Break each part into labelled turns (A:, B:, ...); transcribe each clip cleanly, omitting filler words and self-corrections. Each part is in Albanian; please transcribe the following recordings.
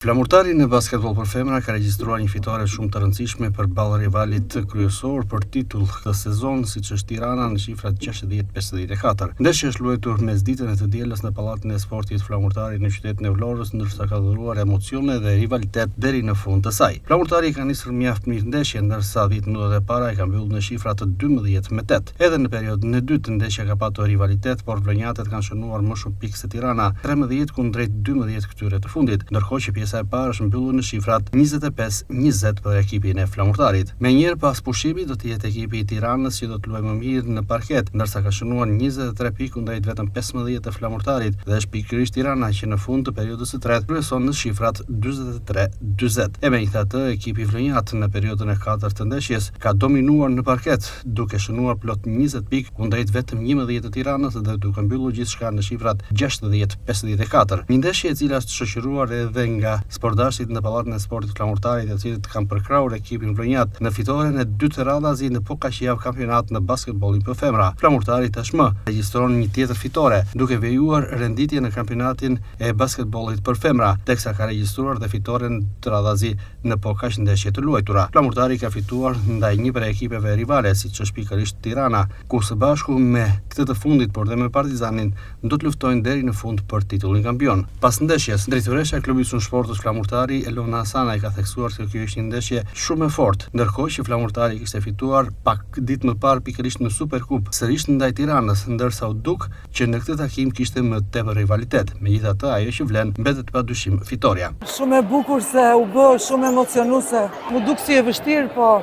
A: Flamurtari në basketbol për femra ka regjistruar një fitore shumë të rëndësishme përballë rivalit kryesor për titull këtë sezon, siç është Tirana në shifrat 60-54. Ndeshja është luajtur mesditën e të dielës në Pallatin e Sportit Flamurtari në qytetin e Vlorës, ndërsa ka dhuruar emocione dhe rivalitet deri në fund të saj. Flamurtari ka nisur mjaft mirë ndeshjen, ndërsa 10 minutat e para e ka mbyllur në shifra të 12-8. Edhe në periudhën e dytë ndeshja ka patur rivalitet, por vlonjatet kanë shënuar më shumë pikë se Tirana, 13 kundrejt 12 këtyre të fundit, ndërkohë që pjesa e parë është mbyllur në shifrat 25-20 për ekipin e Flamurtarit. Menjëherë pas pushimit do të jetë ekipi i Tiranës që do të luajë më mirë në parket, ndërsa ka shënuar 23 pikë kundrejt vetëm 15 të Flamurtarit, dhe është pikërisht Tirana që në fund të periudhës së tretë kryeson në shifrat 43-40. E megjithatë, ekipi vlonjat në periudhën e katërt të ndeshjes ka dominuar në parket, duke shënuar plot 20 pikë kundrejt vetëm 11 të Tiranës dhe duke mbyllur gjithçka në shifrat 60-54. Një ndeshje e cila është shoqëruar edhe nga sportdashtit në Pallatin e Sportit Flamurtarit, të cilët kanë përkrahur ekipin vlonjat në fitoren e dytë të radhazi në pokajavë kampionat në basketbollin për femra. Flamurtari tashmë regjistron një tjetër fitore, duke vejuar renditje në kampionatin e basketbollit për femra, teksa ka regjistruar dhe fitoren të radhazi në pokaj ndeshje të luajtura. Flamurtari ka fituar ndaj një prej ekipeve rivale, siç është pikërisht Tirana, ku së bashku me këtë të fundit, por dhe me Partizanin, do të luftojnë deri në fund për titullin kampion. Pas ndeshjes, drejtoresha e klubit Sportos Flamurtari, Elona Sanaj, ka theksuar se kjo ishte një ndeshje shumë e fortë, ndërkohë që Flamurtari kishte fituar pak ditë më parë pikërisht në Superkup, sërish ndaj Tiranës, ndërsa u duk që në këtë takim kishte më tepër rivalitet. Megjithatë, ajo që vlen mbetet padyshim fitoria.
B: Shumë e bukur se u bë, shumë emocionuese. Mu duk si e vështirë, po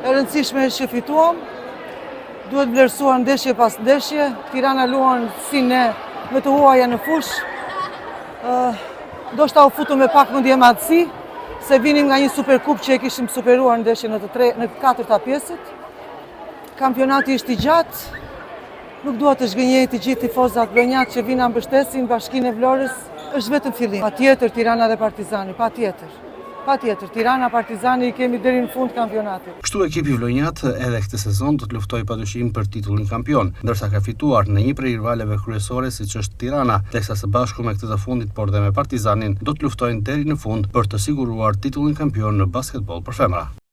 B: e rëndësishme është që fituam. Duhet vlerësuar ndeshje pas ndeshje. Tirana luan si ne, me të huaja në fush. Do shta u futu me pak mendje madhësi, se vinim nga një Superkup që e kishim superuar ndeshje në të katërta pjesët. Kampionati ishte i gjatë, nuk dua të zhgënjej të gjithë tifozat vlonjat që vinë mbështesin Bashkinë e Vlorës, është vetëm fillim. Patjetër Tirana dhe Partizani, patjetër. Tirana, Partizani i kemi deri në fund kampionatit.
A: Kështu ekipi vlonjat edhe këtë sezon do të luftojë padyshim për titullin kampion, ndërsa ka fituar në një prej rivaleve kryesore siç është Tirana, teksa së bashku me këtë të fundit, por dhe me Partizanin, do të luftojnë deri në fund për të siguruar titullin kampion në basketboll për femra.